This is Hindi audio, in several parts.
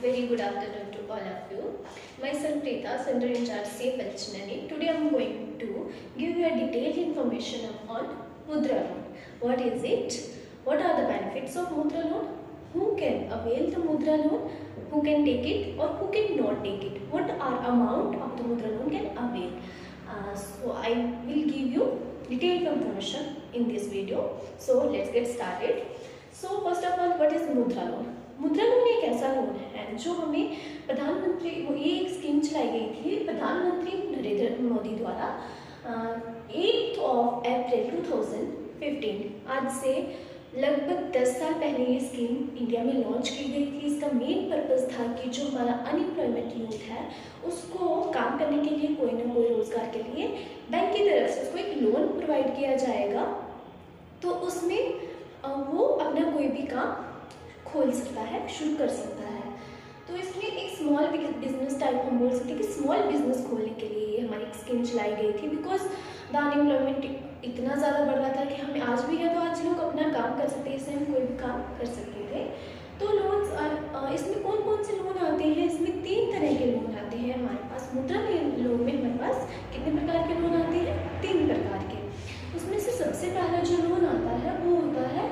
Very good afternoon to all of you. Myself Preeta, Center in charge Safe Elchinani. Today I am going to give you a detailed information on Mudra loan. What is it? What are the benefits of Mudra loan? Who can avail the Mudra loan? Who can take it or who can not take it? What are amount of the Mudra loan can avail? So I will give you detailed information in this video. So let's get started. So first of all, what is Mudra loan? मुद्रा लोन एक ऐसा लोन है जो हमें प्रधानमंत्री, ये एक स्कीम चलाई गई थी प्रधानमंत्री नरेंद्र मोदी द्वारा 8 अप्रैल 2015। आज से लगभग 10 साल पहले ये स्कीम इंडिया में लॉन्च की गई थी। इसका मेन पर्पस था कि जो हमारा अनएम्प्लॉयमेंट यूथ है उसको काम करने के लिए, कोई ना कोई रोजगार के लिए बैंक की तरफ से उसको एक लोन प्रोवाइड किया जाएगा, तो उसमें वो अपना कोई भी काम खोल सकता है, शुरू कर सकता है। तो इसमें एक स्मॉल बिजनेस टाइप हम बोल सकते हैं कि स्मॉल बिजनेस खोलने के लिए ये हमारी एक स्कीम चलाई गई थी। बिकॉज द अनएम्प्लॉयमेंट इतना ज़्यादा बढ़ रहा था कि हमें आज भी है तो आज लोग अपना काम कर सकते हैं, इससे हम कोई भी काम कर सकते थे। तो लोन इसमें कौन कौन से लोन आते हैं? इसमें 3 तरह के लोन आते हैं हमारे पास। मुद्रा लोन में हमारे पास कितने प्रकार के लोन आते हैं? 3 प्रकार के। उसमें से सबसे पहला जो लोन आता है वो होता है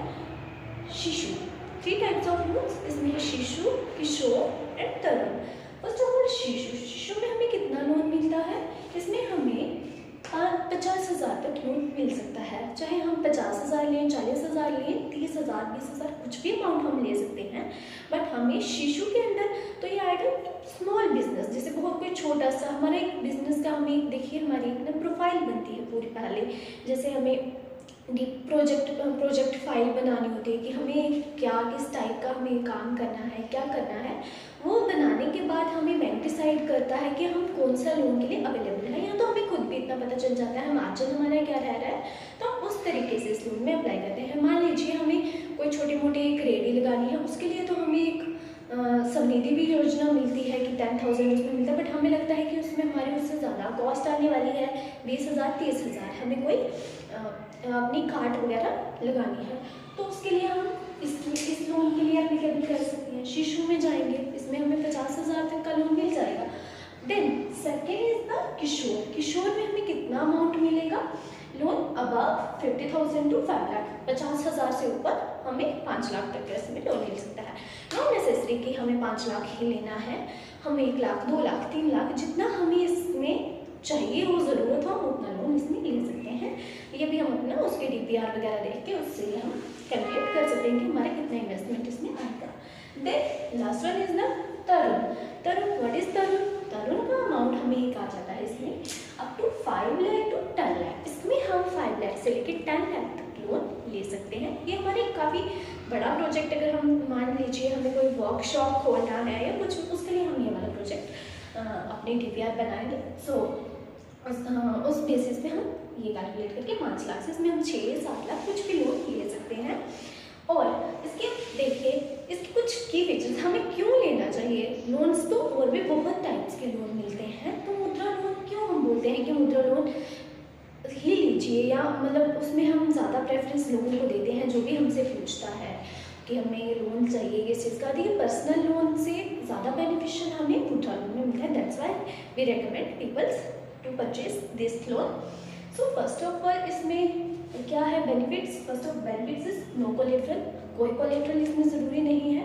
शिशु। 3 टाइप्स ऑफ लोन्स इसमें है Shishu, Kishor and Tarun. First of all Shishu में हमें कितना लोन मिलता है? इसमें हमें 50,000 तक लोन मिल सकता है। चाहे हम 50,000 लें, 40,000 लें, 30,000, 20,000, कुछ भी अमाउंट हम ले सकते हैं। बट हमें शिशु के अंदर तो ये आएगा स्मॉल बिजनेस, जैसे बहुत कोई छोटा सा हमारा एक बिजनेस का हमें देखिए हमारी एक प्रोफाइल बनती है पूरी पहले। जैसे हमें प्रोजेक्ट फाइल बनानी होती है कि हमें क्या किस टाइप का हमें काम करना है, क्या करना है। वो बनाने के बाद हमें बैंक डिसाइड करता है कि हम कौन सा लोन के लिए अवेलेबल है, या तो हमें खुद भी इतना पता चल जाता है मार्जिन हमारा क्या रह रहा है, तो हम उस तरीके से इस लोन में अप्लाई करते हैं। मान लीजिए हमें कोई छोटी मोटी एक रेडी लगानी है, उसके लिए तो हमें एक समृद्धि भी योजना मिलती है कि 10,000 उसमें मिलता है। बट हमें लगता है कि उसमें हमारी उससे ज़्यादा कॉस्ट आने वाली है, 20,000, 30,000, हमें कोई अपनी कार्ड वगैरह लगानी है, तो उसके लिए हम इस लोन के लिए एप्लीकेबल कर सकते हैं। शिशु में जाएंगे, इसमें हमें 50,000 तक का लोन मिल जाएगा। देन सेकेंड इज द किशोर। किशोर में हमें कितना अमाउंट मिलेगा? Loan above 50,000 to 5 lakh. 50,000 से ऊपर हमें 5 लाख तक का इसमें लोन मिल सकता है। नॉट नेसेसरी कि हमें 5 लाख ही लेना है, हम 1 लाख, 2 लाख, 3 लाख, जितना हमें इसमें चाहिए वो ज़रूरत हो उतना लोन इसमें ले सकते हैं। ये भी हम अपना उसके DPR वगैरह देख के उससे हम कैलकुलेट कर सकते हैं कि हमारा कितना इन्वेस्टमेंट इसमें आएगा। Then last one is the Tarun. Tarun, what is Tarun? Tarun का अमाउंट हमें एक आ जाता है इसमें up to 5 lakh to 10 lakh. इसमें हम 5 लाख से लेकर 10 लाख तक लोन ले सकते हैं। ये हमारे काफ़ी बड़ा प्रोजेक्ट, अगर हम मान लीजिए हमें कोई वर्कशॉप खोलना है या कुछ, उसके लिए हम ये वाला प्रोजेक्ट अपने DPR बनाएंगे। सो उस बेसिस पे हम ये कैलकुलेट करके 5 लाख से इसमें हम 6-7 लाख कुछ भी लोन ले सकते हैं। और इसके देखिए इसके कुछ की फीचर्स, हमें क्यों लेना चाहिए लोन्स? तो और भी बहुत टाइप्स के लोन मिलते हैं, तो मुद्रा लोन क्यों हम बोलते हैं कि मुद्रा लोन ही लीजिए, या मतलब उसमें हम ज़्यादा प्रेफरेंस लोगों को देते हैं जो भी हमसे पूछता है कि हमें लोन चाहिए किस चीज़ का। देखिए पर्सनल लोन से ज़्यादा बेनिफिशियल हमें मुद्रा लोन में मिलता है। That's why we recommend peoples to purchase this loan. So first of all इसमें क्या है benefits? First of benefits is no collateral. कोई कोलेट्रल इसमें ज़रूरी नहीं है।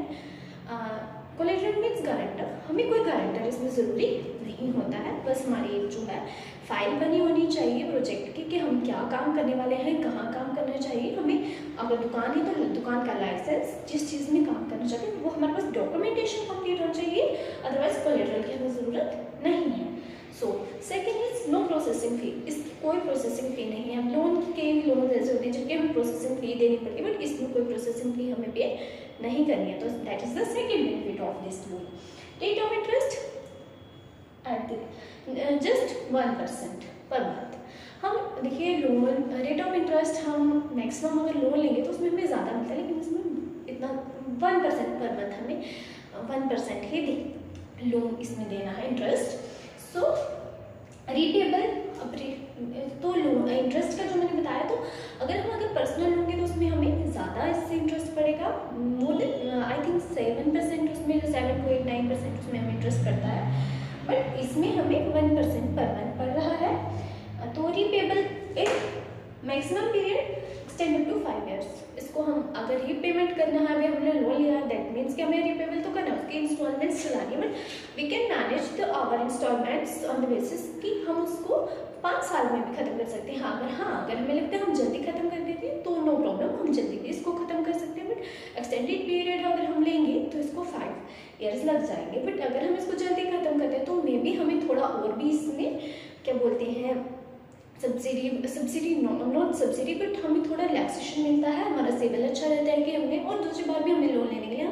Collateral means guarantor. हमें कोई गारंटर इसमें ज़रूरी नहीं होता है। बस हमारी जो है फाइल बनी होनी चाहिए प्रोजेक्ट की कि हम क्या काम करने वाले हैं, कहाँ काम करना चाहिए। हमें अगर दुकान है तो दुकान का लाइसेंस, जिस चीज़ में काम करना चाहते हैं वो हमारे पास डॉक्यूमेंटेशन कंप्लीट होना चाहिए, अदरवाइज कोलेट्रल की हमें ज़रूरत नहीं है। So second is no processing fee. इसकी कोई प्रोसेसिंग फ़ी नहीं है। लोन ऐसे होते हैं जिनके हमें प्रोसेसिंग फ़ी देनी पड़ती है, बट इसमें कोई प्रोसेसिंग फ़ी हमें पे नहीं करनी है। तो that is the second benefit of this loan. Rate of interest eight just 1% per month. हम देखिए लोन रेट ऑफ इंटरेस्ट हम मैक्सिमम अगर लोन लेंगे तो उसमें हमें ज़्यादा मिलता है, लेकिन इसमें इतना 1% पर मंथ हमें 1% ही लोन इसमें देना है इंटरेस्ट। सो रिपेबल तो लोन इंटरेस्ट का जो मैंने बताया, तो अगर पर्सनल लोन लेंगे तो उसमें हमें ज़्यादा इससे इंटरेस्ट पड़ेगा। मोर देन आई थिंक 7% उसमें 7 to 8, 99% उसमें हमें इंटरेस्ट पड़ता है, बट इसमें हमें 1% पर मंथ पड़ रहा है। तो repayable in maximum period extended to 5 years. इसको हम अगर रीपेमेंट करना है, अभी हमने लोन लिया है, दैट मीन्स कि हमें रीपेबल तो करना है, उसकी इंस्टॉलमेंट्स चलानी है, but we can manage the our installments on the basis कि हम उसको 5 साल में भी खत्म कर सकते हैं। अगर हमें लगता है हम जल्दी खत्म कर देते हैं तो नो प्रॉब्लम, हम जल्दी भी इसको खत्म कर सकते हैं, बट एक्सटेंडेड पीरियड अगर हम लेंगे तो इसको 5 ईयर्स लग जाएंगे। बट अगर हम इसको जल्दी खत्म करते हैं तो मे बी हमें थोड़ा और भी इसमें क्या बोलते हैं सब्सिडी नॉट सब्सिडी, बट हमें थोड़ा रिलैक्सेशन मिलता है, हमारा सिविल अच्छा रहता है कि हमने, और दूसरी बात भी हमें लोन लेने के लिए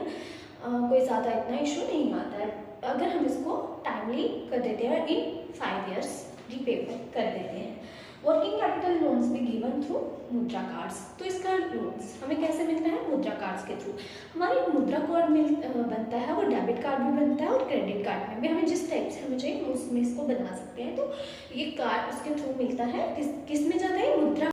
कोई ज़्यादा इतना इशू नहीं आता है अगर हम इसको टाइमली कर देते हैं, इन 5 ईयर्स रीपेमेंट कर देते हैं। वर्किंग कैपिटल लोन्स भी गिवन थ्रू मुद्रा कार्ड्स। तो इसका लोन्स हमें कैसे मिलता है? मुद्रा कार्ड्स के थ्रू। हमारे एक मुद्रा कार्ड बनता है, वो डेबिट कार्ड भी बनता है और क्रेडिट कार्ड में भी हमें जिस टाइप से हमें चाहिए उसमें इसको बना सकते हैं। तो ये कार्ड उसके थ्रू मिलता है, किस में जाता है? मुद्रा